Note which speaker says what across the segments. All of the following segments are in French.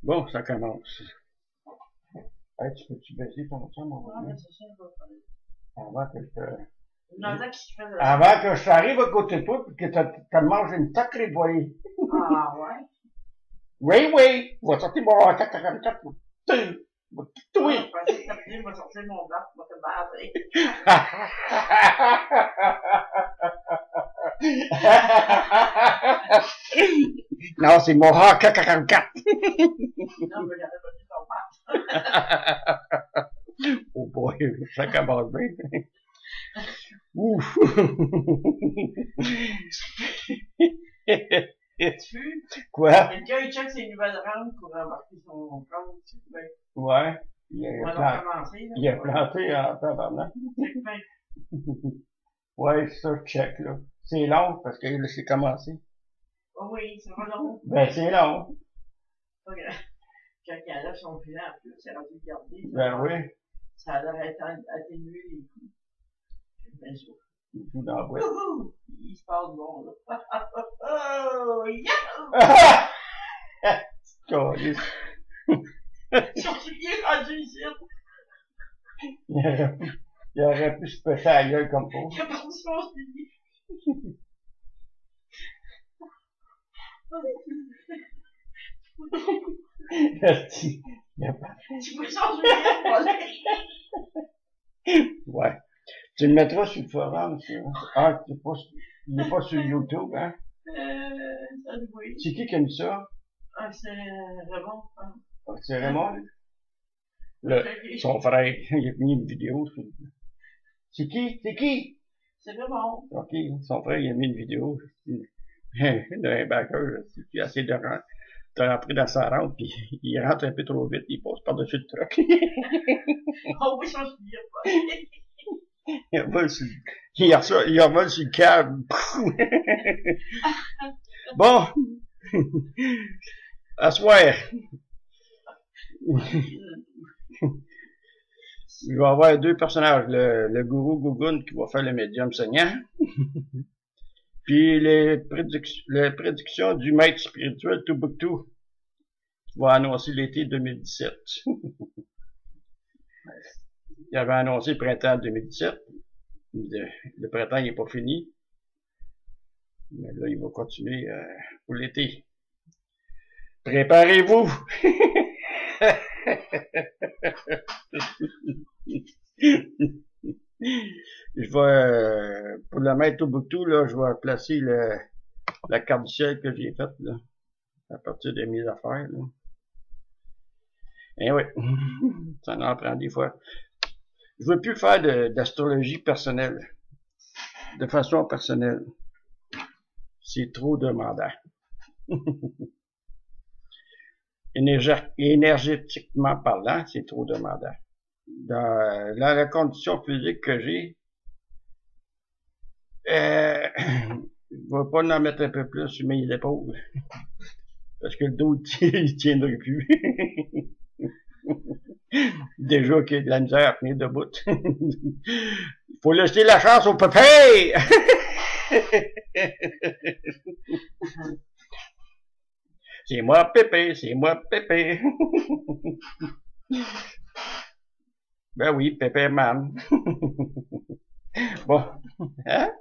Speaker 1: Bon, ça commence. Hey, peux-tu baisser ton son, mon
Speaker 2: Ah, mais
Speaker 1: ami?
Speaker 2: c'est ça, je vais faire.
Speaker 1: Avant que je te...
Speaker 2: J'entends qu'il se fait de
Speaker 1: Avant que je t'arrive à côté de toi et que tu manges une sacrée volée.
Speaker 2: Ah, ouais.
Speaker 1: Oui, oui, on va sortir mon 44. Oui.
Speaker 2: Ah, je pensais que t'appelais, moi, sortir mon blanc, moi, te baser.
Speaker 1: Non, c'est mon AK-44.
Speaker 2: Non, mais j'avais pas dit ton blanc.
Speaker 1: Oh boy, ça commence bien. Ouf.
Speaker 2: Tu
Speaker 1: Quoi?
Speaker 2: quelqu'un, il check ses nouvelles rangs pour embarquer son compte, tu sais.
Speaker 1: Ouais.
Speaker 2: On va commencer, là.
Speaker 1: Il a planté en tabarnak.
Speaker 2: Check bien.
Speaker 1: Ouais, ça, je check, là. C'est long, parce que là, c'est commencé.
Speaker 2: Oh oui, ça va long.
Speaker 1: Ben, c'est long.
Speaker 2: Pas grave. Quand il enlève son filet, en plus, c'est rendu garder.
Speaker 1: Ben oui.
Speaker 2: Ça a l'air atténué les coups. Bien sûr.
Speaker 1: Il joue dans la boîte.
Speaker 2: Il se passe bon, là. Oh, yeah!
Speaker 1: Calice.
Speaker 2: Surtout qu'il est rendu ici.
Speaker 1: Il aurait pu se péter la gueule comme ça.
Speaker 2: Il a perdu son suivi. Tu peux son suivi,
Speaker 1: ouais. Tu le mettras sur le forum, ça. Ah, il n'est pas sur YouTube, hein?
Speaker 2: ça doit être.
Speaker 1: C'est qui a mis ça?
Speaker 2: Ah, c'est Raymond.
Speaker 1: C'est Raymond? Son frère, il a mis une vidéo. C'est qui? C'est qui?
Speaker 2: C'est Raymond.
Speaker 1: Ok, son frère, il a mis une vidéo. D'un backer, qui essaie de rentrer dans sa rampe, puis il rentre un peu trop vite, il passe par-dessus le truc.
Speaker 2: Oh oui, ça, je dis pas.
Speaker 1: Il revole sur le câble. Bon. À soir. Je vais avoir deux personnages. Le gourou Gougoun qui va faire le médium saignant. Puis les prédictions du maître spirituel Toubouctou qui va annoncer l'été 2017. Il avait annoncé le printemps 2017. Le printemps n'est pas fini. Mais là, il va continuer pour l'été. Préparez-vous! Je vais, pour le mettre Toubouctou, là, je vais placer la carte du ciel que j'ai faite, là, à partir de mes affaires, là. Eh oui, ça en prend des fois. Je veux plus faire d'astrologie personnelle, de façon personnelle. C'est trop demandant. Énergétiquement parlant, c'est trop demandant. Dans la condition physique que j'ai, je vais pas en mettre un peu plus sur mes épaules. Parce que le dos, il tiendrait plus. Déjà qu'il y a de la misère à tenir debout. Il faut laisser la chance au pépé! C'est moi Pépé, c'est moi Pépé. Ben oui, Pepperman. Bon. Hein?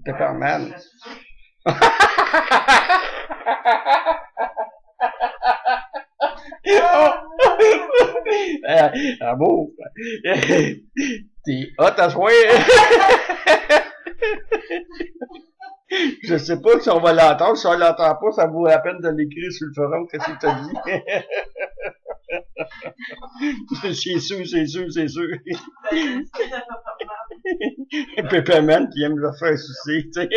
Speaker 1: Pepperman. Amour. T'es hot à soir. Je sais pas si on va l'entendre. Si on l'entend pas, ça vaut la peine de l'écrire sur le forum. Qu'est-ce que t'as dit? C'est sûr, c'est sûr, c'est sûr. Pepperman qui aime le faire sucer, tu sais.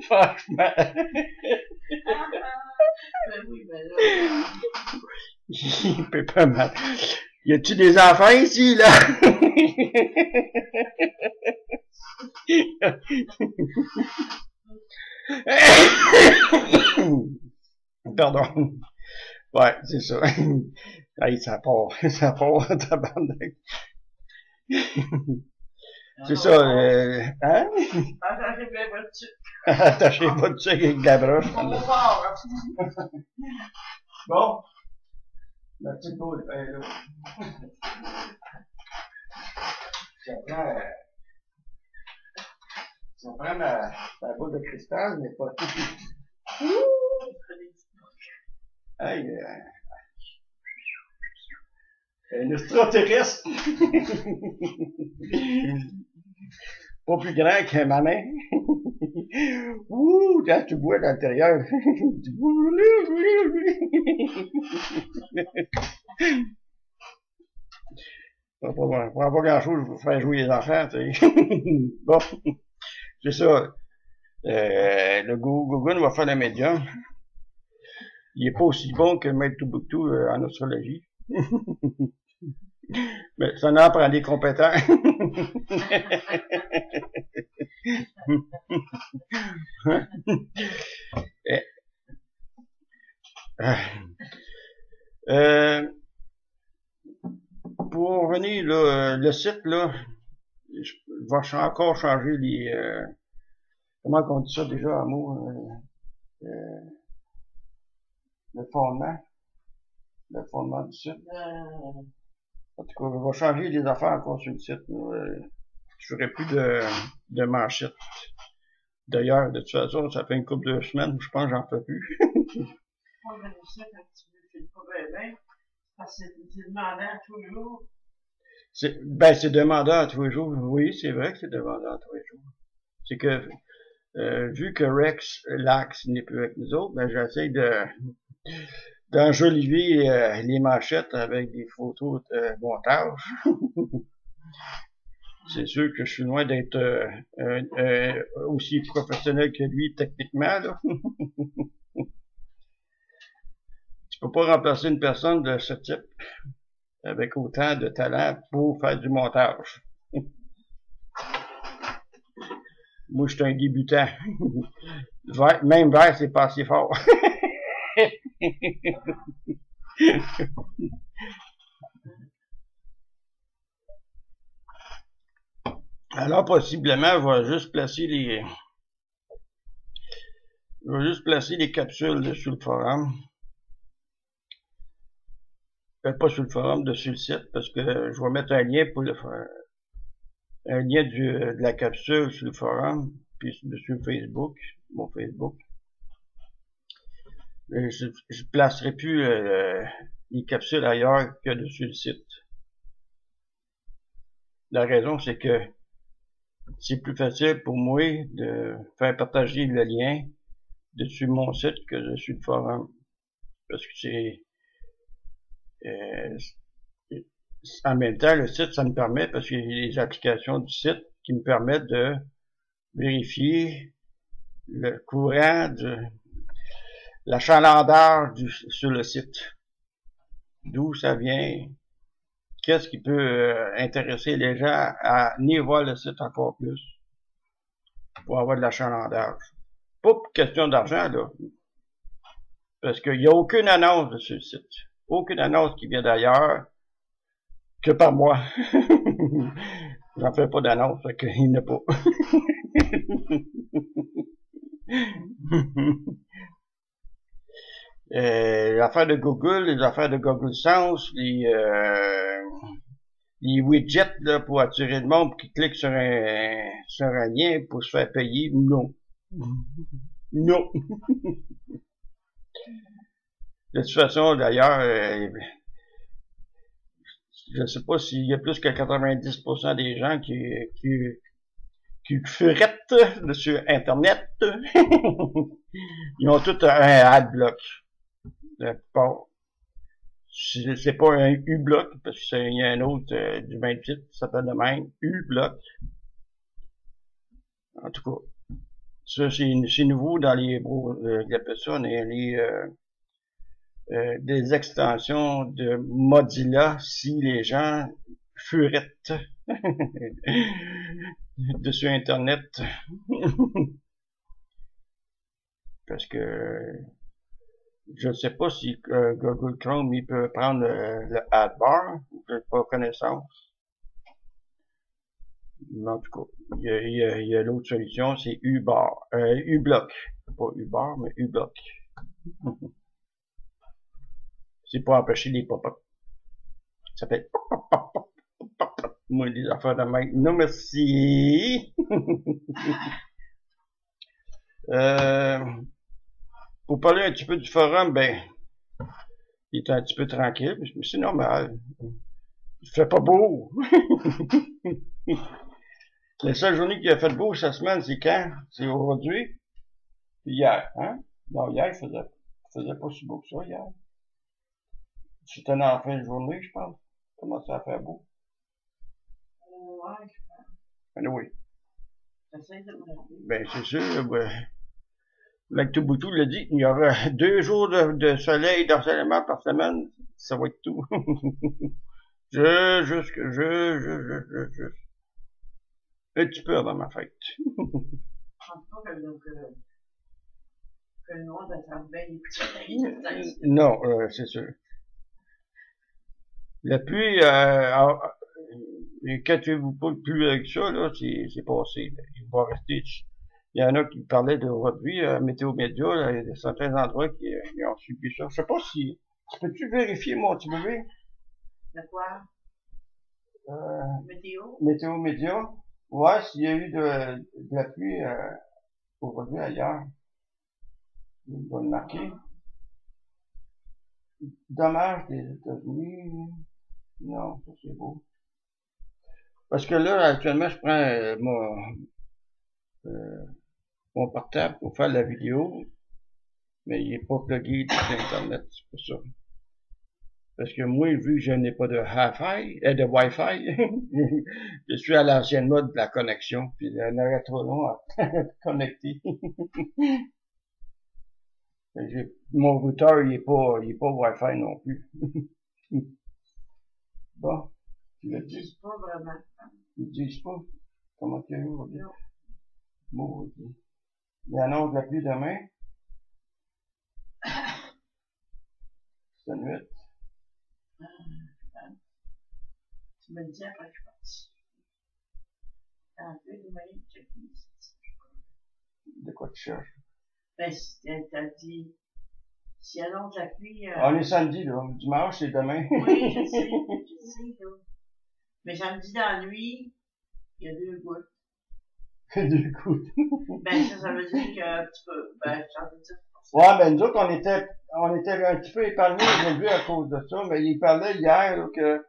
Speaker 1: Franchement.
Speaker 2: Ben oui, ben là.
Speaker 1: Pepperman. Y a-tu des enfants ici, là? Pardon. Ouais, c'est ça. Hey, ça part, tabarnak. C'est ça, hein?
Speaker 2: Attachez bien votre sucre.
Speaker 1: Attachez votre sucre avec de la broche.
Speaker 2: On va voir, hein.
Speaker 1: Bon. La petite boule, là. Ça prend ma boule de cristal, mais pas tout. Hey, un extraterrestre. Pas plus grand que ma main. Ouh, quand tu bois à l'intérieur. Pas grand chose pour faire jouer les enfants, tu sais. Bon. C'est ça. Le Google va faire le médium. Il est pas aussi bon que Maître Toubouctou en astrologie. Mais ça en prend des compétents. Pour revenir là, le site là, je vais encore changer les comment on dit ça déjà en mot le fondement du site. En tout cas, je vais changer les affaires encore sur le site. Je ferai plus de manchettes. D'ailleurs, de toute façon, ça fait une couple de semaines, je pense que j'en fais plus.
Speaker 2: Moi, je sais quand tu ne fais pas bien, parce que c'est demandant tous les jours.
Speaker 1: C'est demandant à tous les jours. Oui, c'est vrai que c'est demandant à tous les jours. C'est que, vu que Rex Lax n'est plus avec nous autres, ben, j'essaie d'enjoliver les manchettes avec des photos de montage. C'est sûr que je suis loin d'être aussi professionnel que lui techniquement, là. Tu peux pas remplacer une personne de ce type avec autant de talent pour faire du montage. Moi, je suis un débutant. Même vert, c'est pas assez fort. Alors, possiblement, je vais juste placer les capsules dessus le forum. Pas sur le forum, dessus le site, parce que je vais mettre un lien pour le faire. Un lien de la capsule sur le forum, puis sur Facebook, mon Facebook. Je placerai plus les capsules ailleurs que dessus le site. La raison, c'est que c'est plus facile pour moi de faire partager le lien dessus mon site que dessus le forum. Parce que c'est en même temps, le site, ça me permet, parce qu'il y a les applications du site qui me permettent de vérifier le courant de l'achalandage sur le site. D'où ça vient, qu'est-ce qui peut intéresser les gens à venir voir le site encore plus pour avoir de l'achalandage. Pas pour question d'argent, là. Parce qu'il n'y a aucune annonce sur le site. Aucune annonce qui vient d'ailleurs que par moi. J'en fais pas d'annonce, fait qu'il n'y en a pas. L'affaire de Google, les affaires de Google Sense, les widgets là, pour attirer le monde qui clique sur un lien pour se faire payer, non. Non. De toute façon, d'ailleurs, je ne sais pas s'il y a plus que 90% des gens qui furettent sur Internet. Ils ont tout un adblock. La plupart. C'est pas un U-bloc, parce qu'il y a un autre du même titre, ça s'appelle le même, U-bloc. En tout cas, ça c'est nouveau dans les des extensions de Mozilla si les gens furettent dessus Internet. Parce que je ne sais pas si Google Chrome il peut prendre le AdBar, je n'ai pas connaissance. Mais en tout cas, il y a l'autre solution, c'est uBlock. Pas uBar, mais uBlock. C'est pour empêcher les pop-up. Ça fait pop-pop. Moi, des affaires de même. Non, merci. Pour parler un petit peu du forum, ben, il est un petit peu tranquille, mais c'est normal. Il fait pas beau. La seule journée qu'il a fait beau cette semaine, c'est quand? C'est aujourd'hui? Hier, hein? Non, hier, il faisait pas si beau que ça, hier. C'était en fin de journée, je pense. Comment ça a fait beau?
Speaker 2: Ouais,
Speaker 1: Ben oui.
Speaker 2: j'essaie de me rappeler.
Speaker 1: Ben, c'est sûr, ben, Lactoboutou l'a dit, il y aura 2 jours de soleil, d'ensoleillement par semaine. Ça va être tout. Juste un petit peu avant ma fête.
Speaker 2: En tout cas, que le monde attrape bien les petits soleils.
Speaker 1: Non, c'est sûr. La pluie, inquiétez-vous pas de pluie avec ça, là, c'est passé. Là. Il va rester. Il y en a qui parlaient d'aujourd'hui, Météo Média, là, il y a certains endroits qui ont subi ça. Je sais pas si. Peux-tu vérifier, mon petit bébé?
Speaker 2: De quoi? Météo?
Speaker 1: Météo Média. Ouais, s'il y a eu de la pluie aujourd'hui, ailleurs. Il va le marquer. Dommage des États-Unis. Non, ça c'est beau. Parce que là, actuellement, je prends mon portable pour faire la vidéo, mais il est pas plugué sur Internet, c'est pour ça. Parce que moi, vu que je n'ai pas de de Wi-Fi, je suis à l'ancienne mode de la connexion, puis il y en aurait trop long à connecter. Mon routeur, il est pas Wi-Fi non plus. Bon, tu le
Speaker 2: Ils
Speaker 1: dis?
Speaker 2: disent pas vraiment.
Speaker 1: Ils disent pas? Comment tu as eu aujourd'hui?
Speaker 2: Non.
Speaker 1: Maudit. Il annonce la pluie demain. C'est nuit.
Speaker 2: Tu me le dis après que je parte. Un peu de moyen de checker ici.
Speaker 1: De quoi tu cherches?
Speaker 2: Ben, t'as dit, si annonce la pluie,
Speaker 1: On est samedi, là. Dimanche, c'est demain.
Speaker 2: oui, je sais, là. Mais samedi dans la nuit, il y a 2 gouttes.
Speaker 1: 2 coups.
Speaker 2: Ben, ça veut dire que tu peux, ben, ça veut dire.
Speaker 1: Ouais, ben, nous autres, on était un petit peu épargnés aujourd'hui à cause de ça, mais il parlait hier, là, que,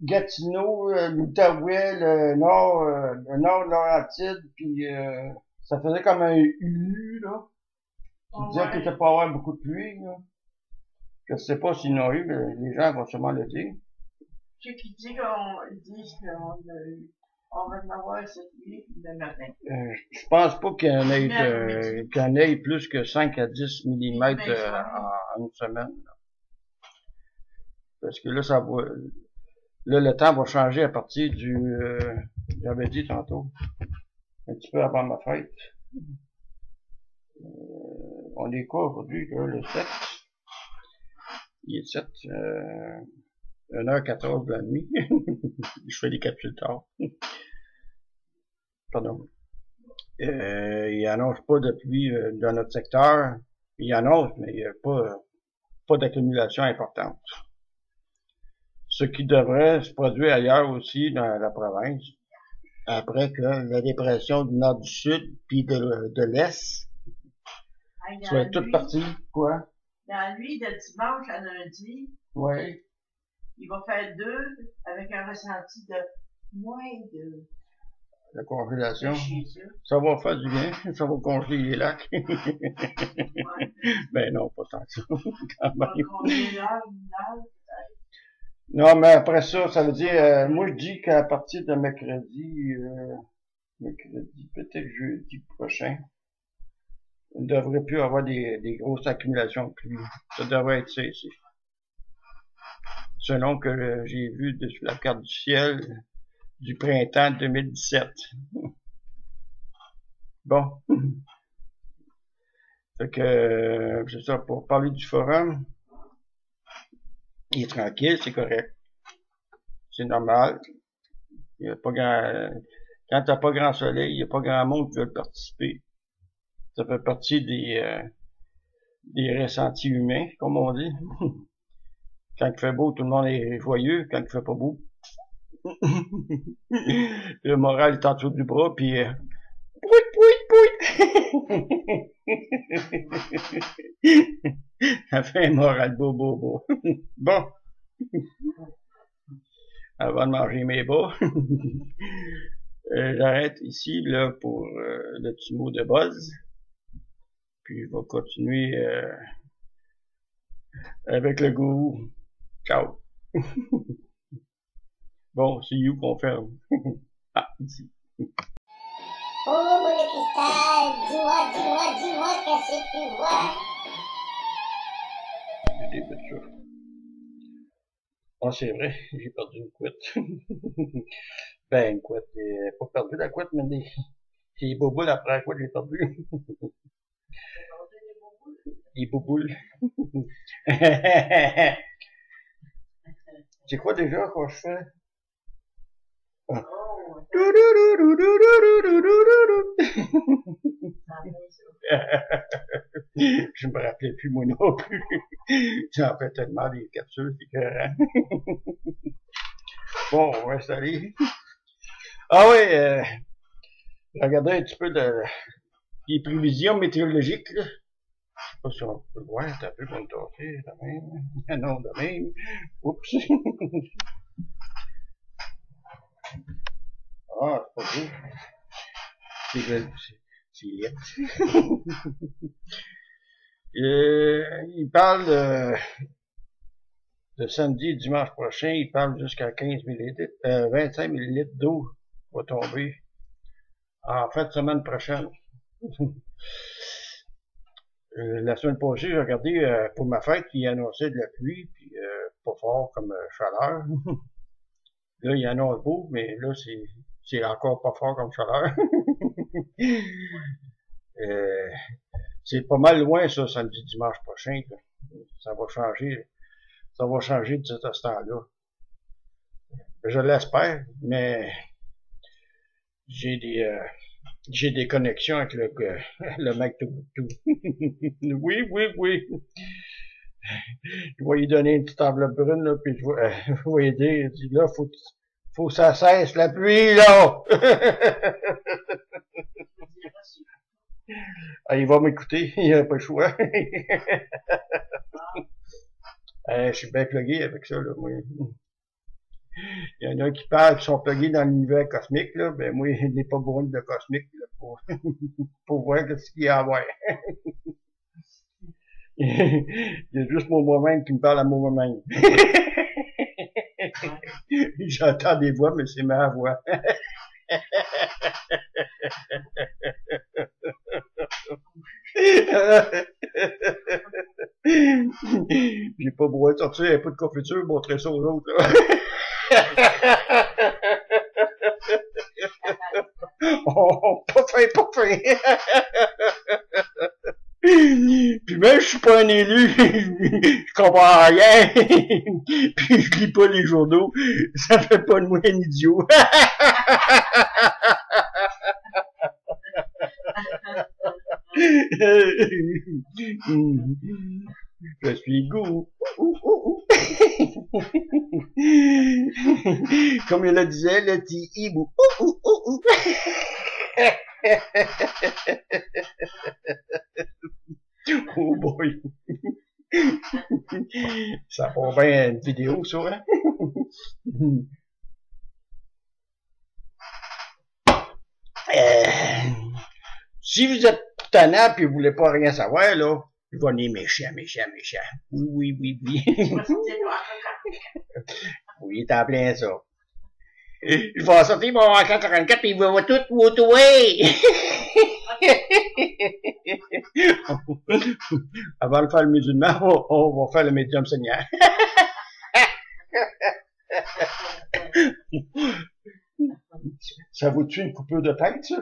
Speaker 1: Gatineau, l'Outaouais, le nord Laurentide, puis ça faisait comme un U, là. Qui disait qu'il ne pas avoir beaucoup de pluie, là. Je sais pas s'ils n'ont eu, mais les gens vont sûrement le dire.
Speaker 2: Ceux qui disent on va en avoir cette nuit le matin.
Speaker 1: Je pense pas qu'il y en ait plus que 5 à 10 millimètres en une semaine. Là. Parce que là, le temps va changer à partir j'avais dit tantôt, un petit peu avant ma fête. On est quoi aujourd'hui, là, le 7? Il est 7, 1h14 de la nuit. Je fais des capsules tard. Pardon. Il annonce pas de pluie dans notre secteur. Il annonce, mais il n'y a pas d'accumulation importante. Ce qui devrait se produire ailleurs aussi dans la province, après que la dépression du nord du sud puis de l'est soit toute partie. Quoi?
Speaker 2: Dans la nuit de dimanche à lundi,
Speaker 1: oui.
Speaker 2: Il va faire 2 avec un ressenti de moins de.
Speaker 1: la congélation.
Speaker 2: Chez eux.
Speaker 1: Ça va faire du bien, ça va congeler les lacs.
Speaker 2: Ouais.
Speaker 1: Ben non, pas tant que ça, quand
Speaker 2: Pas
Speaker 1: même.
Speaker 2: combien d'heures, une heure, peut-être.
Speaker 1: Non, mais après ça, ça veut dire, moi je dis qu'à partir de mercredi, peut-être jeudi prochain, il ne devrait plus avoir des grosses accumulations de pluie. Ça devrait être ça ici. Selon que j'ai vu dessus la carte du ciel du printemps 2017. Bon. Fait que, c'est ça, pour parler du forum, il est tranquille, c'est correct. C'est normal. Il y a pas grand, quand t'as pas grand soleil, il y a pas grand monde qui veut participer. Ça fait partie des ressentis humains, comme on dit. Quand il fait beau, tout le monde est joyeux. Quand il fait pas beau, le moral est en dessous du bras, puis pouit, pouit, pouit. Ça fait un moral beau. Bon. Avant de manger mes bas. J'arrête ici, là, pour le petit mot de buzz. Puis je vais continuer avec le goût. Ciao. Bon, c'est you qu'on ferme. Ah, ici.
Speaker 3: Oh, boule de cristal, dis-moi, qu'est-ce que tu vois?
Speaker 1: J'ai des bouts de ça. Ah, c'est vrai, j'ai perdu une couette. Ben, une couette, pas perdu la couette, mais des bouboules après la couette, j'ai perdu. Des bouboules. C'est quoi déjà quand je fais? Ah.
Speaker 2: Oh,
Speaker 1: Je me rappelais plus moi non plus. J'en fais tellement des capsules, c'est écœurant. Bon, on va installer. Ah oui, regardez un petit peu des prévisions météorologiques, là. Je sais pas si on peut le voir, c'est un peu comme torché, de même. Ah non, de même. Oups. Ah, c'est pas beau. C'est laid. Il parle de samedi et dimanche prochain, il parle jusqu'à 15 millilitres, 25 millilitres d'eau va tomber en fin de semaine prochaine. La semaine passée, j'ai regardé pour ma fête, il annonçait de la pluie, puis pas fort comme chaleur. Là, il annonce beau, mais là, c'est encore pas fort comme chaleur. C'est pas mal loin, ça, samedi, dimanche prochain. Là. Ça va changer. Ça va changer de ce temps-là. Je l'espère, mais j'ai des connexions avec le mec tout. Oui. Je vais lui donner une petite enveloppe brune, là, puis je vais aider. Il dit, là, faut que ça cesse, la pluie, là! Ah, il va m'écouter, il a pas le choix. Je suis bien plugué avec ça, là, moi. Il y en a qui parlent qui sont plugués dans l'univers cosmique, là. Ben, moi, je n'ai pas besoin de cosmique, là, pour voir ce qu'il y a à voir. Il y a juste mon moi-même qui me parle à mon moi-même. J'entends des voix, mais c'est ma voix. J'ai pas besoin de sortir un peu de confiture, montrer ça aux autres, là. Oh, pas fin. Puis même je suis pas un élu, je comprends rien, puis je lis pas les journaux, ça fait pas de moi un idiot. Je suis goût. Comme il le disait, le petit hibou. Oh boy. Ça fait bien une vidéo, ça, hein? Si vous êtes tannant et vous voulez pas rien savoir, là, je vais venir méchant. Oui. Oui, t'as plein ça. Je vais sortir mon 144 et il va tout vous tuer. Avant de faire le musulman, on va faire le médium seigneur. Ça vous tue une coupure de tête, ça?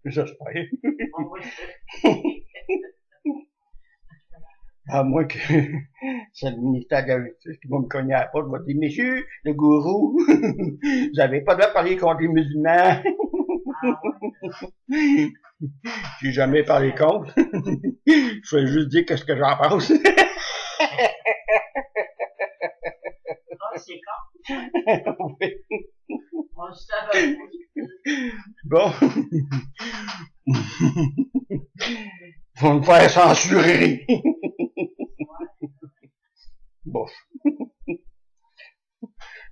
Speaker 1: J'espère. À moins que c'est le ministère de la Justice qui va me cogner à la porte, va dire, messieurs, le gourou, vous avez pas le droit de parler contre les musulmans. J'ai jamais parlé contre. Je vais juste dire qu'est-ce que j'en pense.
Speaker 2: C'est quand? On le savait.
Speaker 1: Bon. Faut me faire censurer. Bon.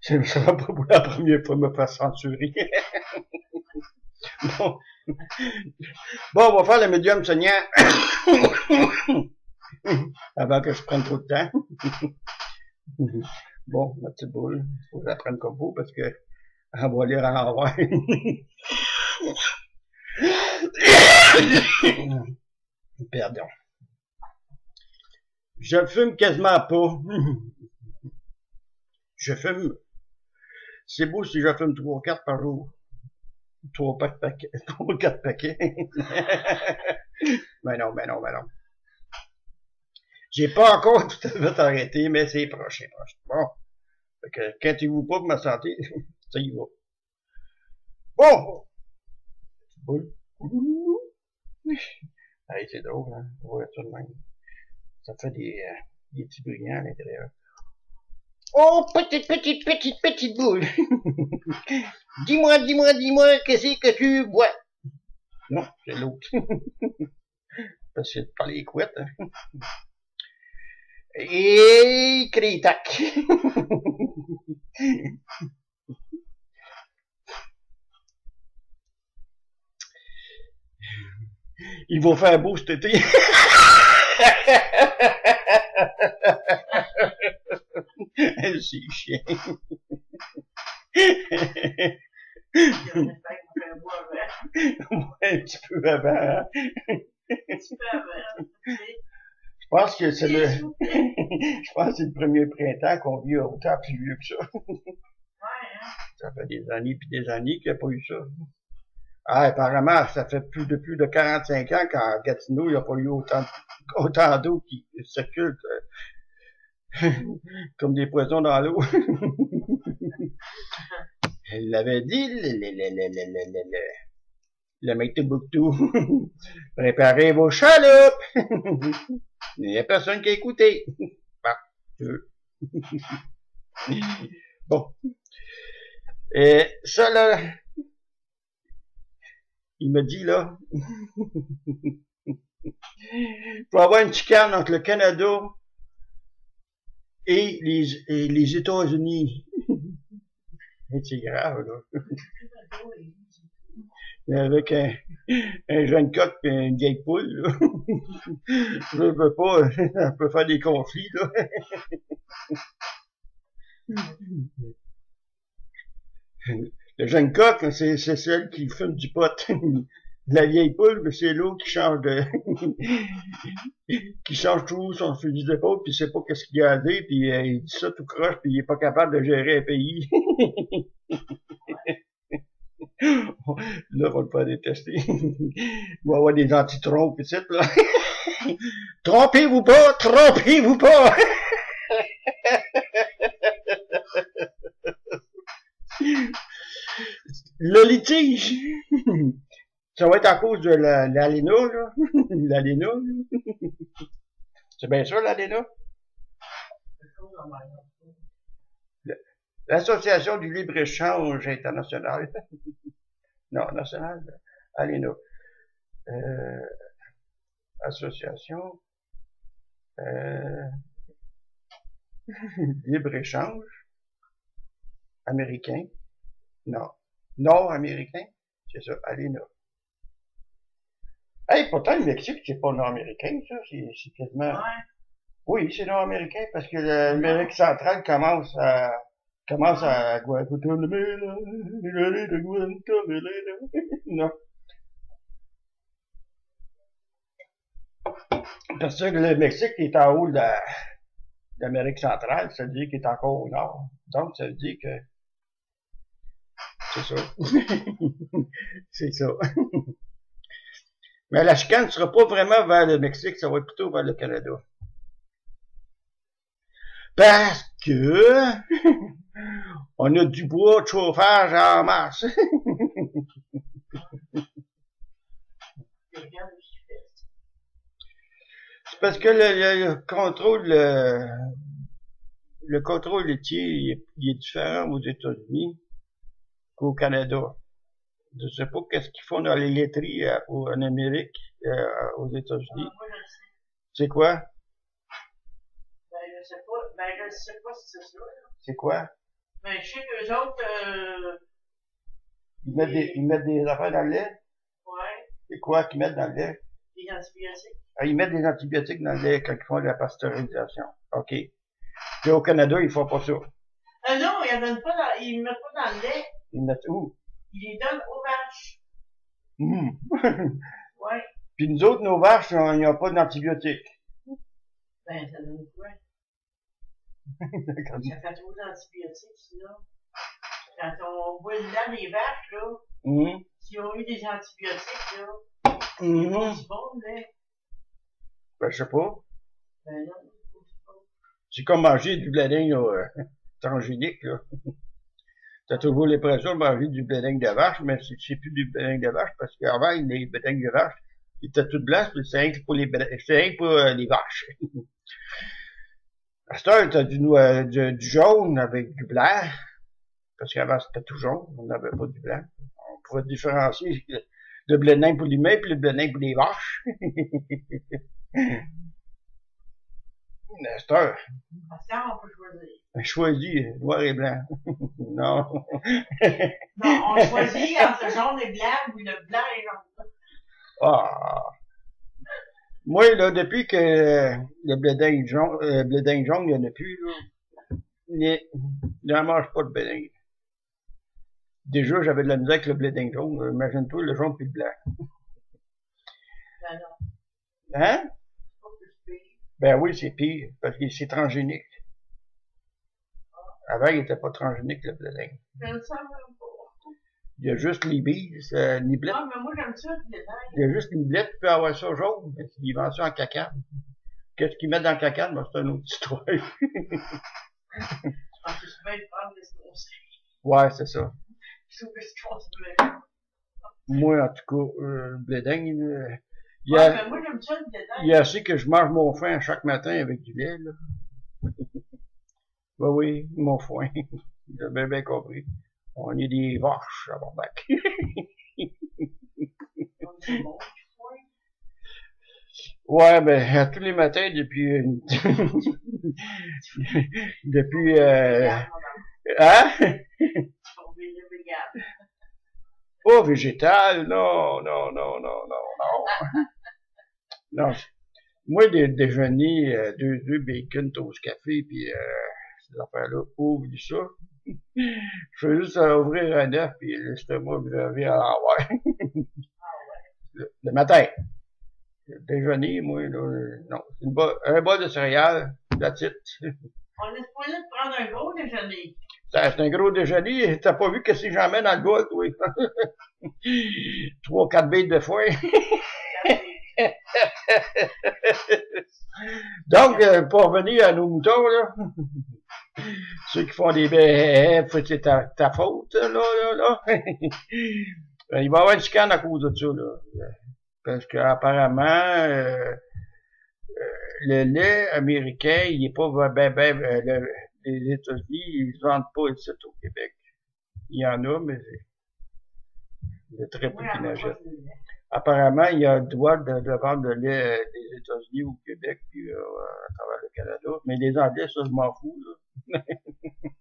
Speaker 1: Ça va pas pour la première fois me faire censurer. Bon. Bon, on va faire le médium saignant. Avant que je prenne trop de temps. Bon, ma petite boule, faut que je la prenne comme vous parce que elle va lire à l'envers. Pardon. Je fume quasiment pas. Je fume. C'est beau si je fume 3 ou 4 par jour. 3 ou 4 paquets. Mais non. J'ai pas encore tout à fait arrêté, mais c'est proche. Bon. Fait que, inquiétez-vous pas pour ma santé. Ça y va. Bon. Boule. Allez, c'est drôle, hein. On voit ça de même. Ça fait des petits brillants à l'intérieur. Oh, petite boule. Dis-moi, qu'est-ce que tu bois? Non, c'est l'autre. Parce que c'est pas les couettes, hein. Et critac. Il va faire beau cet été. C'est chiant. Un petit peu avant. Je pense que c'est le, je pense que c'est le premier printemps qu'on vit autant plus vieux que ça. Ça fait des années puis des années qu'il n'y a pas eu ça. Ah, apparemment, ça fait plus de 45 ans qu'en Gatineau, il n'y a pas eu autant d'eau qui circule comme des poissons dans l'eau. Elle l'avait dit, le mec de Bouctou. Préparez vos chaloupes. Il n'y a personne qui a écouté. Bon. Et ça, là, il me dit, là, il faut avoir une chicane entre le Canada et les États-Unis. C'est grave, là. Avec un jeune coq et une vieille poule, là. Je veux pas, on peut faire des conflits, là. Le jeune coq, c'est celle qui fume du pot. La vieille poule, c'est l'autre qui change qui change tout son fusil d'épaule, puis il sait pas qu'est-ce qu'il a à dire, puis il dit ça tout croche, puis il est pas capable de gérer un pays. Là, on va le faire détester. Il va y avoir des anti-trompes ici, là. Trompez-vous pas! Le litige, ça va être à cause de l'ALENA, là. L'ALENA, là. C'est bien ça, l'ALENA? L'Association du libre-échange international. Non, national, ALENA. Association libre-échange américain. Non. Nord-américain. C'est ça, allez là. Hey, pourtant, le Mexique, c'est pas nord-américain, ça. C'est quasiment...
Speaker 2: Ouais.
Speaker 1: Oui, c'est nord-américain parce que l'Amérique centrale commence à Guatemala. Non. Parce que le Mexique est en haut de l'Amérique centrale, ça veut dire qu'il est encore au nord. Donc, ça veut dire que c'est ça. C'est ça. Mais la chicane ne sera pas vraiment vers le Mexique, ça va être plutôt vers le Canada. Parce que on a du bois de chauffage en masse. C'est parce que le contrôle laitier, il est différent aux États-Unis qu'au Canada. Je sais pas qu'est-ce qu'ils font dans les laiteries en Amérique, aux États-Unis.
Speaker 2: Moi, je le sais.
Speaker 1: C'est quoi?
Speaker 2: Ben, je sais pas. Ben, je sais pas si c'est ça, là.
Speaker 1: C'est quoi?
Speaker 2: Ben, je sais qu'eux autres,
Speaker 1: Ils mettent des affaires dans le lait?
Speaker 2: ouais,
Speaker 1: C'est quoi qu'ils mettent dans le lait?
Speaker 2: des antibiotiques.
Speaker 1: Ah, ils mettent des antibiotiques dans le lait quand ils font de la pasteurisation. OK. Puis au Canada, ils font pas ça.
Speaker 2: Non, ils ne mettent pas dans le lait.
Speaker 1: Ils mettent où?
Speaker 2: Ils les donnent aux vaches. Ouais.
Speaker 1: Puis nous autres, nos vaches, ils n'ont pas d'antibiotiques.
Speaker 2: Ben, ça donne quoi? Ça fait trop d'antibiotiques, sinon. Quand on voit le lait des vaches, là, s'ils ont eu des antibiotiques, là, c'est pas si bon, mais.
Speaker 1: Ben, je sais pas.
Speaker 2: Ben non, c'est pas si bon.
Speaker 1: C'est comme manger du bléding, là, transgénique, là. T'as toujours l'impression de manger du bléding de vache, mais c'est plus du bléding de vache, parce qu'avant, les blédings de vache, ils étaient tout blancs, puis c'est rien que pour les vaches. À cette heure, t'as du jaune avec du blanc, parce qu'avant, c'était tout jaune, on n'avait pas du blanc. On pouvait différencier le bléding pour l'humain, puis le bléding pour les vaches. À cette heure.
Speaker 2: À cette heure, on peut choisir.
Speaker 1: Choisis, noir et blanc. Non.
Speaker 2: Non, on choisit entre jaune et blanc, ou le blanc et jaune.
Speaker 1: Ah. Moi, là, depuis que le bléding jaune, il n'y en a plus, là, j'en mange pas de bléding. Déjà, j'avais de la misère avec le bléding jaune. Imagine-toi le jaune puis le blanc.
Speaker 2: Ben non.
Speaker 1: Hein?
Speaker 2: C'est pas plus pire.
Speaker 1: Ben oui, c'est pire, parce que c'est transgénique. Avant, il était pas transgénique, le bléding.
Speaker 2: Je le sens même pas.
Speaker 1: Il y a juste les bises, niblettes.
Speaker 2: Ah, mais moi, j'aime ça, le bléding.
Speaker 1: Il y a juste niblettes, tu peux avoir ça jaune, mais ils vendent ça en cacane. Qu'est-ce qu'ils mettent dans le cacane? Ben, c'est une autre histoire.
Speaker 2: Je pense que c'est bien de prendre les conseils.
Speaker 1: Ouais, c'est ça.
Speaker 2: Je trouve que c'est qu'on se met.
Speaker 1: Moi, en tout cas, le bléding, il y
Speaker 2: Ouais,
Speaker 1: a,
Speaker 2: mais moi, j'aime ça, le bléding.
Speaker 1: il y a assez que je mange mon foin chaque matin avec du lait, là. Ben oui, mon foin. J'ai bien compris. On est des vaches, à Barbac.
Speaker 2: C'est bon, tu vois.
Speaker 1: Ouais, ben, à tous les matins, depuis, depuis,
Speaker 2: Regarde,
Speaker 1: hein?
Speaker 2: on veut le regarde.
Speaker 1: Oh, végétal, non, non, non, non, non, non. Non, moi, déjeuner, deux bacon, toast café, puis ces affaires-là, ouvre ça. Je fais juste ouvrir un œuf, puis l'estomac me revient à l'envers.
Speaker 2: Ah ouais.
Speaker 1: Le matin. Le déjeuner, moi, là, non. C'est un bol de céréales, that's it.
Speaker 2: On est supposé de prendre un gros déjeuner.
Speaker 1: C'est un gros déjeuner. T'as pas vu qu'est-ce que j'en mets dans le bol, toi? 3-4 billes de foin. Donc, pour revenir à nos moutons, là. Ceux qui font des c'est ta faute, là. Il va y avoir une chicane à cause de ça, là. Parce que apparemment, le lait américain, il est pas les États-Unis, ils se vendent pas ici au Québec. Il y en a, mais il y a très peu qui n'achètent. Apparemment, il y a le droit de vendre le lait des États-Unis au Québec, puis à travers le Canada. Mais les Anglais, ça, je m'en fous, là.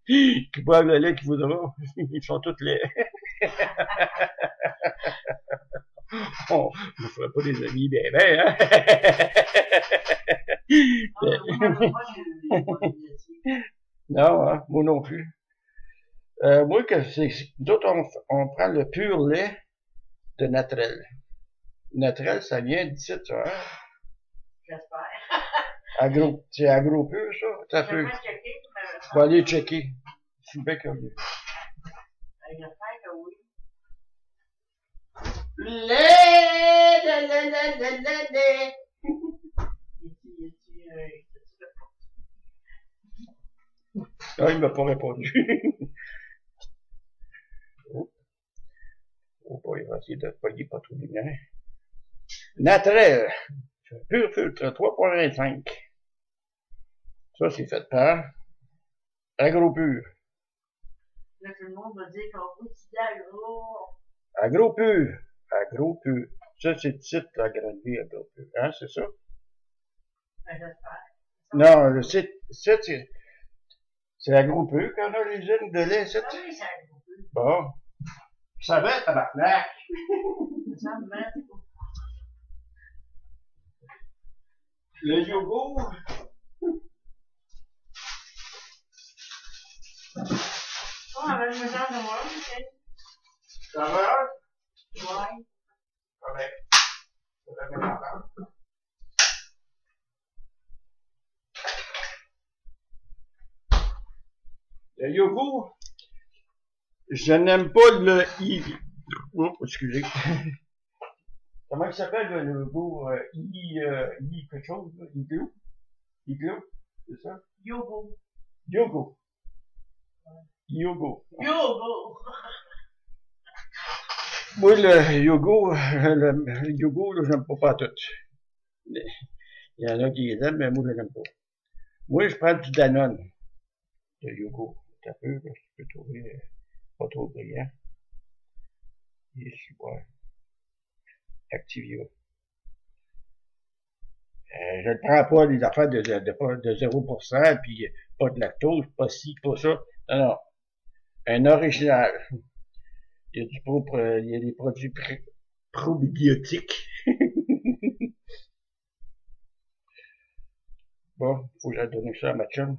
Speaker 1: Qui boivent le lait qu'il voudra. Ils sont tous laids. On ne ferait pas des amis, hein? Non, hein, moi non plus. Moi, d'autres, on prend le pur lait de Natrel. Natrel, ça vient d'ici, tu vois.
Speaker 2: J'espère.
Speaker 1: C'est agro pur, ça? Ça peut. Je vais aller checker. Je suis bien curieux.
Speaker 2: J'espère que oui.
Speaker 1: Lait. Ah, il m'a pas répondu. Oh, il va essayer de pogner pas tout lumière. Natrel. Pur filtre 3.25. Ça, c'est fait par Agro Pur.
Speaker 2: Là, tout le monde va dire qu'on veut qu'il y a gros.
Speaker 1: Agro Pur. Agro Pur. Ça, c'est le titre de la grande vie, Agro Pur. Hein, c'est ça?
Speaker 2: Ben, j'espère.
Speaker 1: Non, le site, c'est Agro Pur qu'on a l'usine de lait, c'est?
Speaker 2: Ah oui, c'est Agro Pur.
Speaker 1: Bon. Ça va, tabarnak.
Speaker 2: Ça me met.
Speaker 1: Le yogourt.
Speaker 2: Oh, avec le genre de moi, ok.
Speaker 1: Ça va?
Speaker 2: Ouais.
Speaker 1: Correct. Ça va bien entendre. Le yogourt, je n'aime pas le oh, excusez. Comment il s'appelle le yogourt? Quelque chose? Igloo? Igloo? C'est ça?
Speaker 2: Yogo.
Speaker 1: Yogo. Yogo.
Speaker 2: Yogo.
Speaker 1: Moi, le yogourt, là, j'aime pas tout. Il y en a qui les aiment, mais moi, je l'aime pas. Moi, je prends du Danone. De yogourt. Un peu, là, je peux trouver pas trop brillant. Ici, ouais. Activia. Je ne prends pas des affaires de 0%, puis pas de lactose, pas ci, pas ça. Non, non. Un original. Il y a des produits probiotiques. Bon, faut que j'aille donner ça à ma chum.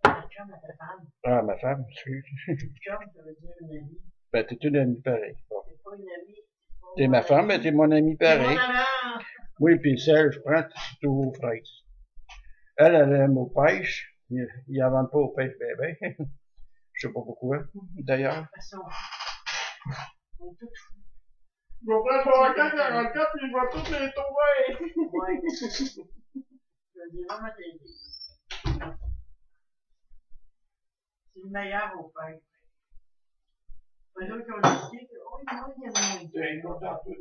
Speaker 2: Ma chum, à ta femme.
Speaker 1: Ah, ma femme, excuse.
Speaker 2: Chum, ça veut dire une amie.
Speaker 1: Ben, t'es une amie pareille. Bon.
Speaker 2: C'est pas une amie.
Speaker 1: T'es ma femme, mais t'es mon amie pareil.
Speaker 2: C'est mon amant.
Speaker 1: Oui, puis celle, je prends tout aux fraises. Elle aime aux pêches. Ils en vendent pas aux pêches bébé. Je sais pas pourquoi, d'ailleurs.
Speaker 2: De toute façon, on est tous fous.
Speaker 1: Je vais prendre 44, puis je vais tous les trouver.
Speaker 2: Ouais. Je vais dire vraiment t'aider. C'est le meilleur au père. Les autres qui ont décidé que, oh, non, il y a moins de.
Speaker 1: C'est content de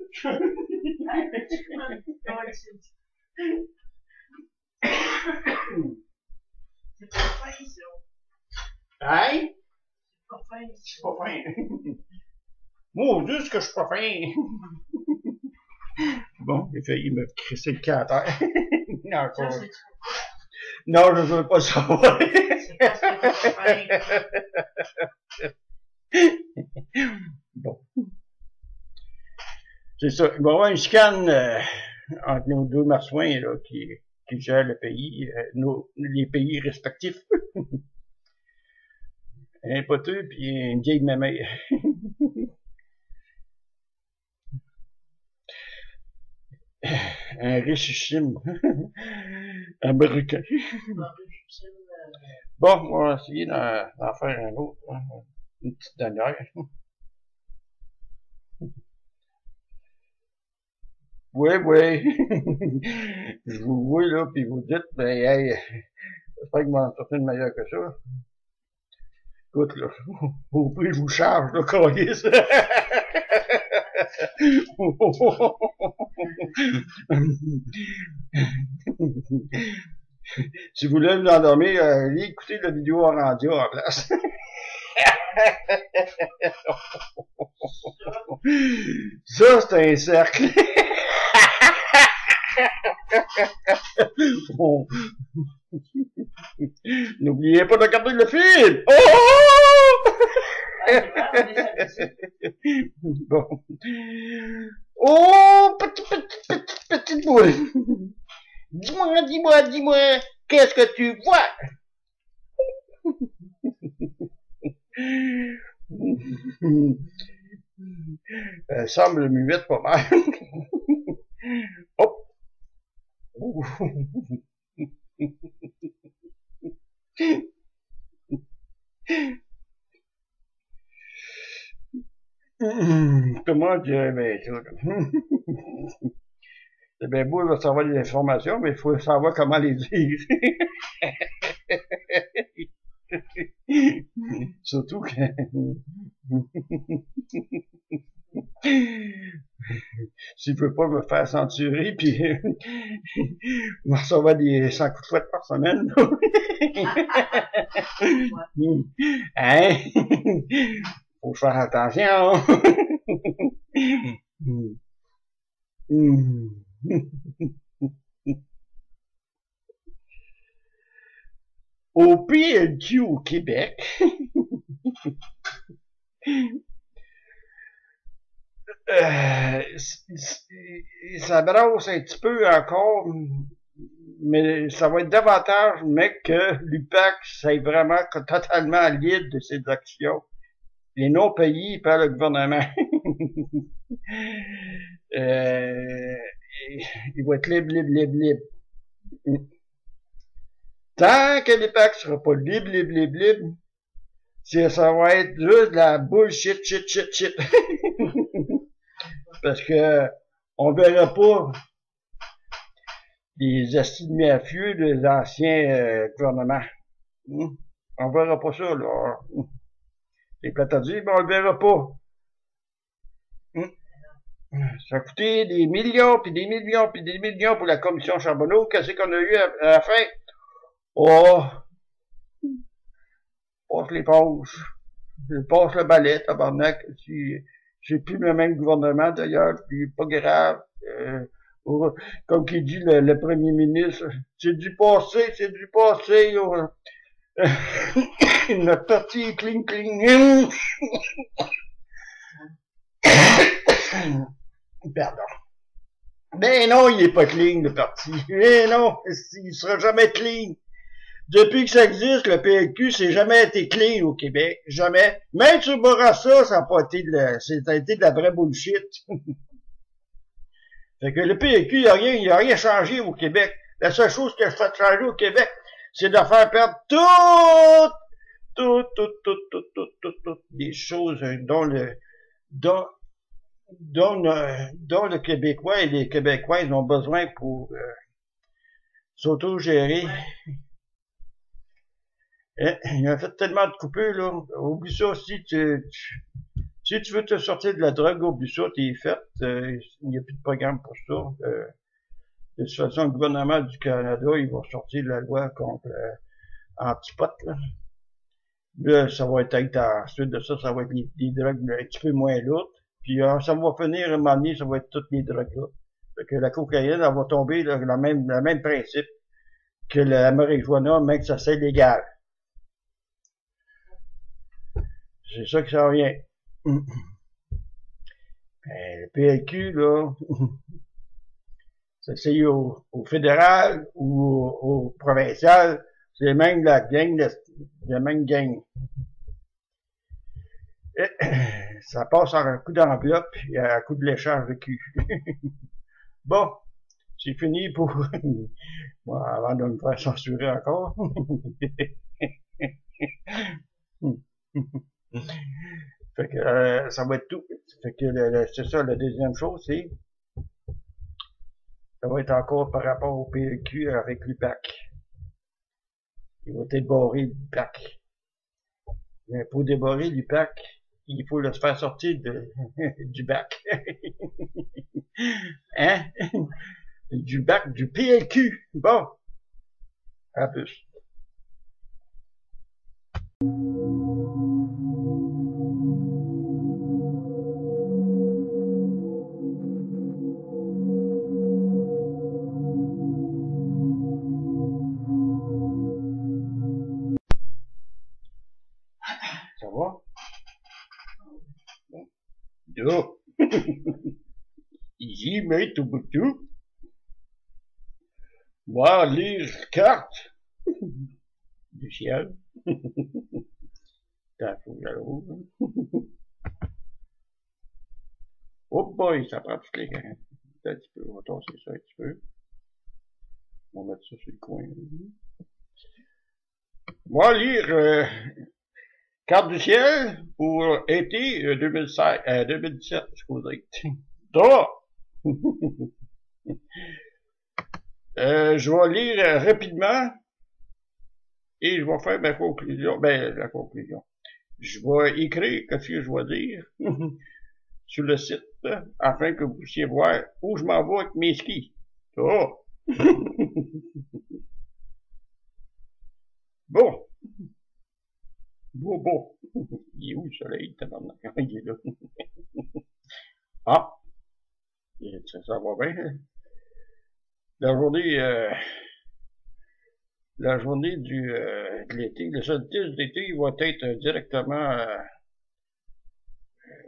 Speaker 2: C'est pas fin, ça.
Speaker 1: Hein?
Speaker 2: C'est pas fin, ça.
Speaker 1: C'est pas fin. Moi, juste que je suis pas fin. Bon, j'ai failli me crisser le camp à terre. Encore.
Speaker 2: Ça, c'est
Speaker 1: Non, je veux pas savoir.
Speaker 2: c'est parce que t'es pas fin.
Speaker 1: Bon. C'est ça. Il va y avoir une chicane entre nos deux marsouins là, qui gèrent le pays, les pays respectifs. Un poteux puis une vieille maman. Un richissime américain. Bon, on va essayer d'en faire un autre. Hein, une petite dernière. Oui, oui. Je vous vois là, puis vous dites, ben, hey, j'espère que m'en sortir une meilleure que ça. Écoute, là, au prix, je vous charge, là, câlisse. Si vous voulez vous endormir, allez écouter la vidéo en radio en place. Ça, c'est un cercle. Bon. N'oubliez pas de regarder le film! Oh! Bon. Oh, petite boule. Dis-moi, qu'est-ce que tu vois? Elle semble muette pas mal. Hop. Comment dirais bien ça? C'est bien beau de savoir des informations, mais il faut savoir comment les dire. Surtout que... S'il veut pas me faire censurer, puis me recevoir des 100 coups de fouette par semaine. Hein? Faut faire attention. Au PLQ au Québec, ça brosse un petit peu encore, mais ça va être davantage, mais que l'UPAC c'est vraiment totalement libre de ses actions et non payé par le gouvernement. Il va être libre. Tant que l'UPAC sera pas libre, ça va être juste de la bullshit, shit. Parce que on verra pas les estimés mafieux des anciens gouvernements. On verra pas ça, là. C'est plate à dire, mais on le verra pas. Ça a coûté des millions, puis des millions pour la commission Charbonneau. Qu'est-ce qu'on a eu à la fin? Oh! Passe les pauses. Je passe le balai, tabarnak. J'ai plus le même gouvernement, d'ailleurs, puis pas grave. Comme qu'il dit le premier ministre, c'est du passé. Notre parti est cling. Pardon. Ben non, il est pas clean, le parti. Ben non, il sera jamais clean. Depuis que ça existe, le PLQ, c'est jamais été clean au Québec. Jamais. Même sur Bourassa, ça a pas été ça a été de la vraie bullshit. Fait que le PLQ, il a rien changé au Québec. La seule chose qui a fait changer au Québec, c'est de faire perdre toutes des choses dont le Québécois et les Québécois ils ont besoin pour s'auto-gérer. Il a fait tellement de coupures, là. Oublie ça, si tu veux te sortir de la drogue, oublie ça, t'es fait. Il n'y a plus de programme pour ça. De toute façon, le gouvernement du Canada, il va sortir la loi contre Antipot, là. Là, ça va être ensuite de ça, ça va être des drogues un petit peu moins lourdes. Puis ça va finir à un moment donné, ça va être toutes les drogues là. Fait que la cocaïne, elle va tomber là, le même principe que la marijuana, même que ça c'est légal. C'est ça que ça revient. Le PLQ, là, ça c'est au fédéral ou au provincial, c'est même la même gang. Ça passe en un coup d'enveloppe et à un coup de l'échange de cul. Bon, c'est fini pour... Bon, avant de me faire censurer encore. Fait que ça va être tout. Fait que c'est ça, la deuxième chose, c'est ça va être encore par rapport au PLQ avec l'UPAC. Il va être barré l'UPAC. Mais pour débarrer l'UPAC, il faut le faire sortir du bac. Hein? Du bac du PLQ. Bon. À plus. va? Bon. Là. Ici, mais tout bout tout. Moi, lire carte du ciel. T'as faut que je l'ouvre. Oh boy, ça prend toutes les cartes. Un petit peu, on va tasser ça un petit peu. On va mettre ça sur le coin. Moi, lire carte du ciel pour été 2017, excusez. Toi! Je vais lire rapidement et je vais faire ma conclusion. Ben, la conclusion. Je vais écrire ce que je vais dire sur le site afin que vous puissiez voir où je m'en vais avec mes skis. Toi! Bon. Bon. Il est où le soleil? Il est là. Ah! Ça va bien. La journée de l'été, le solstice d'été, il va être directement,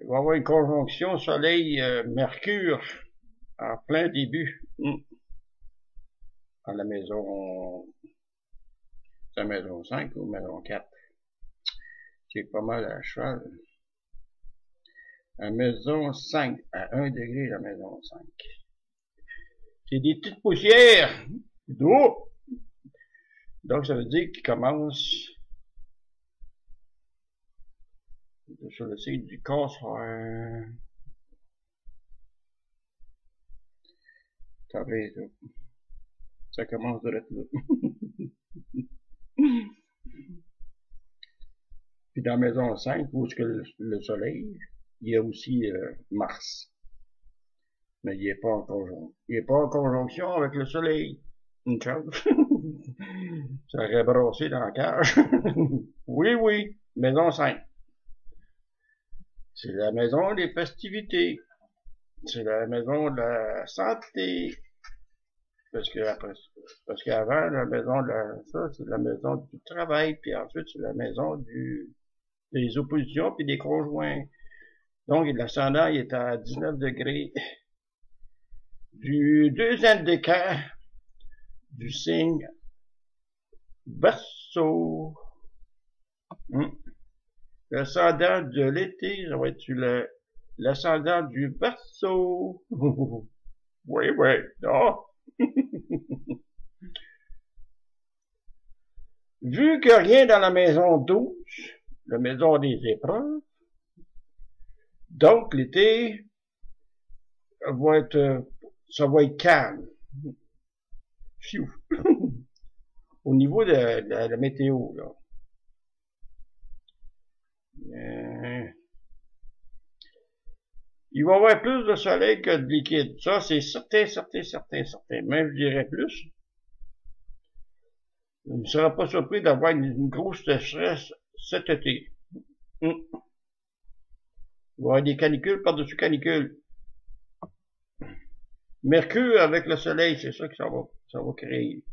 Speaker 1: il va y avoir une conjonction soleil-mercure en plein début. À la maison 5 ou maison 4. C'est pas mal à cheval. À maison 5, à 1 degré la maison 5. C'est des petites poussières d'eau. Donc, ça veut dire qu'il commence sur le site du Cancer. Ça commence de l'être là. Puis dans la maison 5, où est-ce que le soleil, il y a aussi Mars. Mais il n'est pas en conjonction. Il n'est pas en conjonction avec le soleil. Une chance. Ça aurait brassé dans la cage. Oui, maison 5. C'est la maison des festivités. C'est la maison de la santé. Parce qu'avant, la maison ça, c'est la maison du travail, puis ensuite, c'est la maison des oppositions, puis des conjoints. Donc, l'ascendant, il est à 19 degrés du deuxième décan du signe Verseau. L'ascendant de l'été, ça va être sur l'ascendant du Verseau. Oui, non. Vu que rien dans la maison 12, la maison des épreuves, donc l'été ça va être calme. Pfiou. Au niveau de la météo, là. Il va y avoir plus de soleil que de liquide. Ça, c'est certain. Même, je dirais plus. Je ne serais pas surpris d'avoir une grosse sécheresse cet été. Il va y avoir des canicules par-dessus canicules. Mercure avec le soleil, c'est ça que ça va créer.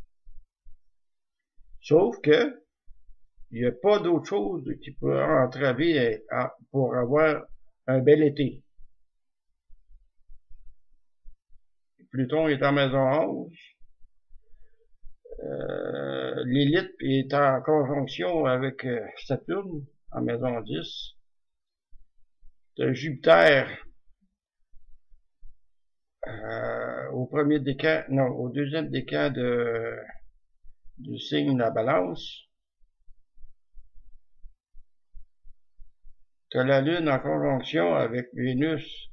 Speaker 1: Sauf que, il n'y a pas d'autre chose qui peut entraver pour avoir un bel été. Pluton est en maison 11. Lilith est en conjonction avec Saturne en maison 10. Jupiter au deuxième décan du signe de la Balance. T'as la Lune en conjonction avec Vénus.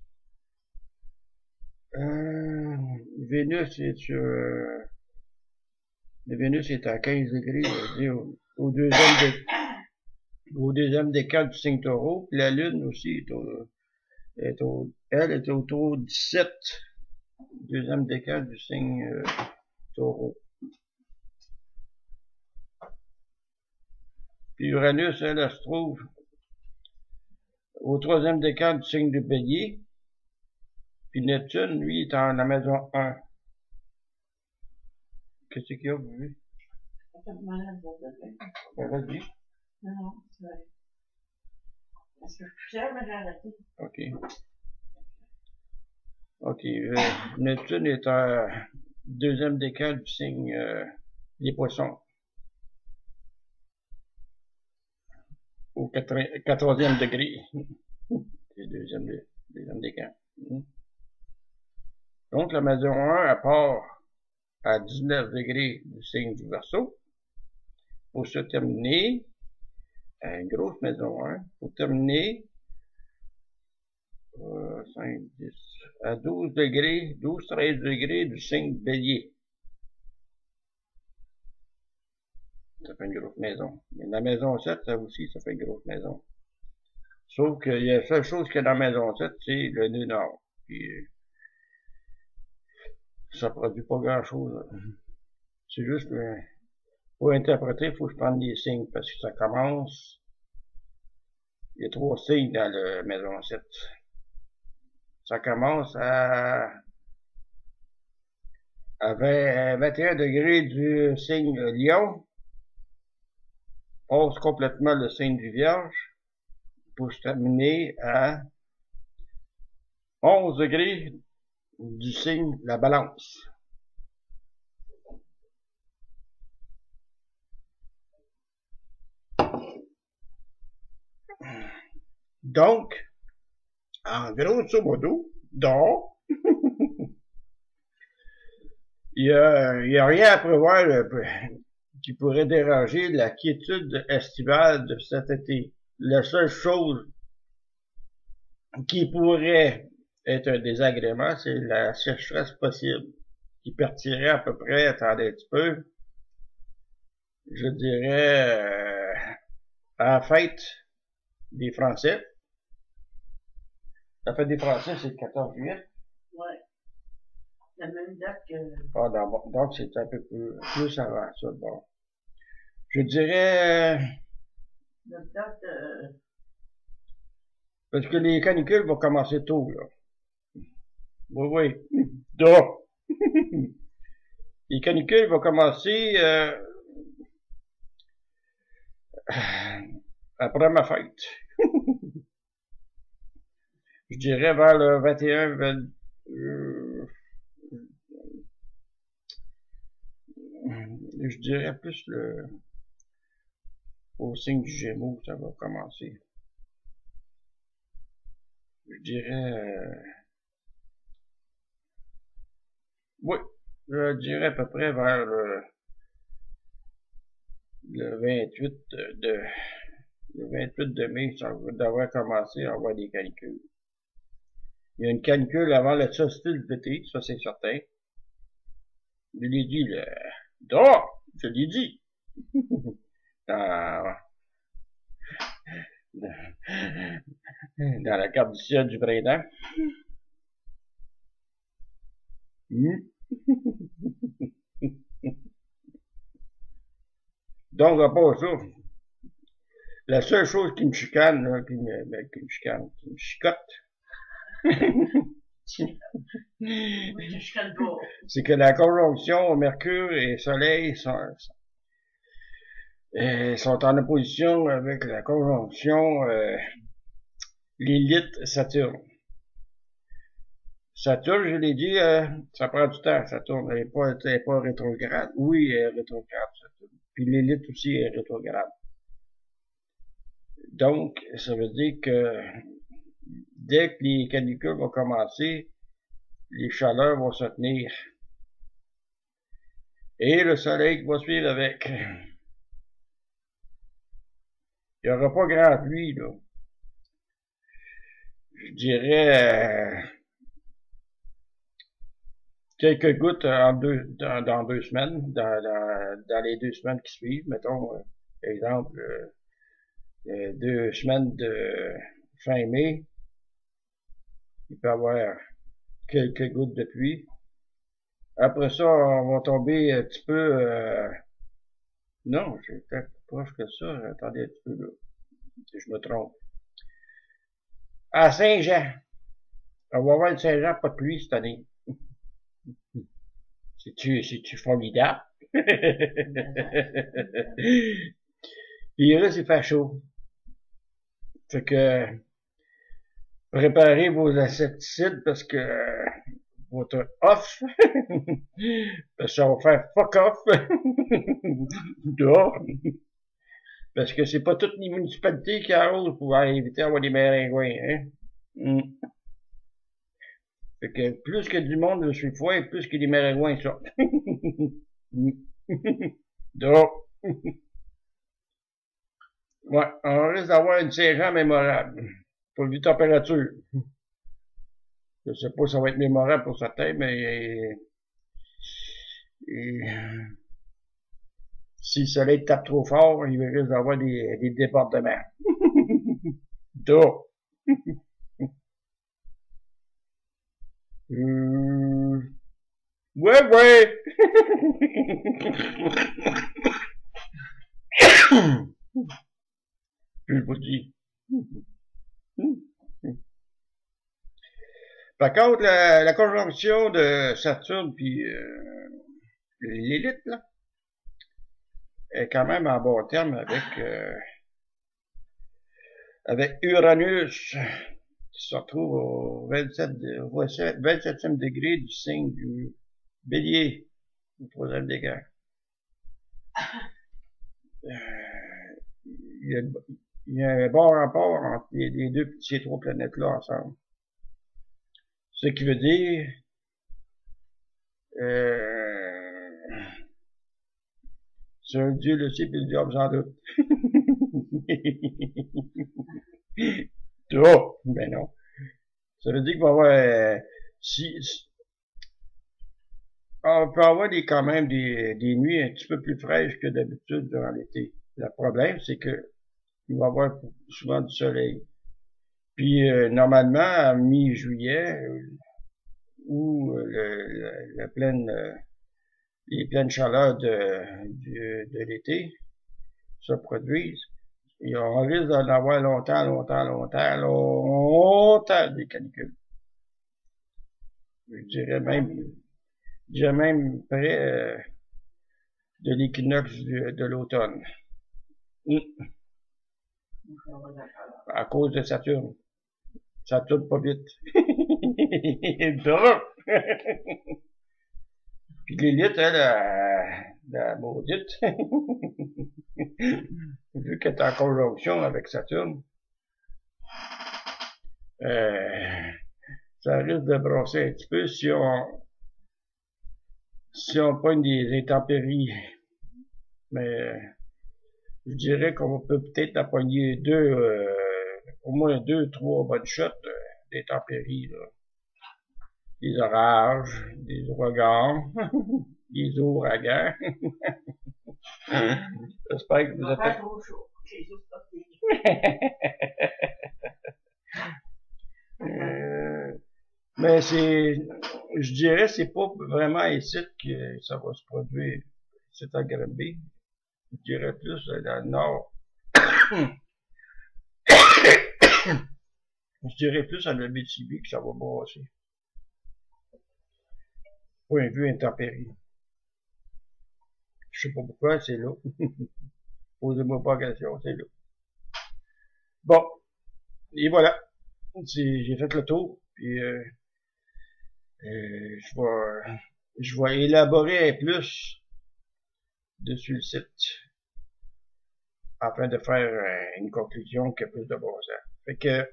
Speaker 1: Vénus est à 15 degrés au deuxième décan du signe Taureau. Puis la Lune aussi elle est autour de 17, deuxième décan du signe Taureau. Puis Uranus, elle se trouve au troisième décan du signe de Bélier. Puis Neptune, lui, est en la maison 1. Qu'est-ce qu'il y a, vous voyez?
Speaker 2: Ça fait mal à la
Speaker 1: Vas-y.
Speaker 2: Non, c'est vrai. Parce que je suis fière, mais j'ai arrêté.
Speaker 1: OK. OK. Neptune est un deuxième décan du signe des poissons. Au 14e degré. C'est le deuxième décan. Donc, la maison 1, elle part à 19 degrés du signe du Verseau pour se terminer à une grosse maison 1, pour terminer 5, 10, à 12 degrés, 12-13 degrés du signe Bélier. Ça fait une grosse maison. Mais la maison 7, ça aussi, ça fait une grosse maison. Sauf qu'il y a la seule chose qu'il y a dans la maison 7, c'est le nœud nord. Puis, ça produit pas grand chose. C'est juste, pour interpréter, il faut que je prenne des signes, parce que ça commence, il y a 3 signes dans la maison 7. Ça commence à 21 degrés du signe Lion, passe complètement le signe du Vierge, pour se terminer à 11 degrés du signe la Balance. Donc, en grosso modo, il y a rien à prévoir qui pourrait déranger la quiétude estivale de cet été. La seule chose qui pourrait être un désagrément, c'est la sécheresse possible, qui partirait à peu près, attendez un petit peu, je dirais à la fête des Français. La fête des Français, c'est le 14 juillet.
Speaker 2: Ouais. La même date que...
Speaker 1: Ah, donc c'est un peu plus avant ça. Bon. Je dirais...
Speaker 2: Notre date
Speaker 1: parce que les canicules vont commencer tôt, là. Oui. Donc, les canicules vont commencer après ma fête. Je dirais vers le 21, je dirais plus au signe du Gémeaux, ça va commencer. Je dirais, oui, je dirais à peu près vers le 28 de mai, ça devrait commencer à avoir des canicules. Il y a une canicule avant le solstice d'été, ça c'est certain. Je l'ai dit, je l'ai dit. dans la carte du ciel du printemps. Donc, à part ça, la seule chose qui me chicane, là, qui me chicote, c'est que la conjonction Mercure et Soleil sont en opposition avec la conjonction Lilith-Saturne. Saturne, je l'ai dit, ça prend du temps, Saturne. Elle est pas rétrograde. Oui, elle est rétrograde, Saturne. Puis Lilith aussi est rétrograde. Donc, ça veut dire que dès que les canicules vont commencer, les chaleurs vont se tenir. Et le soleil va suivre avec. Il n'y aura pas grand pluie, là. Je dirais quelques gouttes dans 2 semaines, dans les 2 semaines qui suivent. Mettons, exemple, 2 semaines de fin mai, il peut y avoir quelques gouttes de pluie. Après ça, on va tomber un petit peu... non, j'ai peut-être plus proche que ça. Attendez un petit peu, là. Je me trompe. À Saint-Jean. On va voir le Saint-Jean, pas de pluie cette année. C'est-tu formidable? Puis là, c'est fait chaud. Fait que préparez vos insecticides parce que votre off, parce que ça va faire fuck off dehors. Parce que c'est pas toutes les municipalités qui arrosent pour éviter d'avoir des maringouins, hein. Fait que plus que du monde de suivre foie, plus que des maringouins sortent. Dehors. Ouais, on risque d'avoir une Saint-Jean mémorable. Pour les températures. Je sais pas si ça va être mémorable pour certains, mais si le soleil tape trop fort, il risque d'avoir des débordements. Dehors. Ouais, ouais. Je vous dis. Par contre, la conjonction de Saturne puis l'élite, là, est quand même en bon terme avec Uranus, qui se retrouve au 27e degré du signe du Bélier, au 3e degré. Il y a un bon rapport entre ces trois planètes-là ensemble. Ce qui veut dire seul Dieu le sait, puis le diable sans doute. Oh, ben non. Ça veut dire qu'il va y avoir on peut avoir quand même des nuits un petit peu plus fraîches que d'habitude durant l'été. Le problème, c'est que il va y avoir souvent du soleil. Puis normalement, à mi-juillet, où les pleines chaleurs de l'été se produisent, et on risque d'en avoir longtemps des canicules. Je dirais même près de l'équinoxe de l'automne. À cause de Saturne. Ça tourne pas vite. Puis l'élite, la maudite, vu qu'elle est en conjonction avec Saturne, ça risque de brosser un petit peu si on pogne des intempéries. Mais je dirais qu'on peut peut-être en pogner au moins 2-3 bonnes shots d'intempéries, là. Des orages, des ouragans, des ouragans. J'espère que vous êtes pas trop chaud. Mais je dirais, c'est pas vraiment ici que ça va se produire. C'est à Granby. Je dirais plus dans le nord. Je dirais plus à l'Abitibi que ça va brasser. Point de vue intempérie. Je sais pas pourquoi, c'est là. Posez-moi pas la question, c'est là. Bon. Et voilà. J'ai fait le tour. Puis je vais élaborer un plus dessus le site afin de faire une conclusion qui a plus de bon sens. Fait que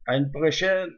Speaker 1: à une prochaine.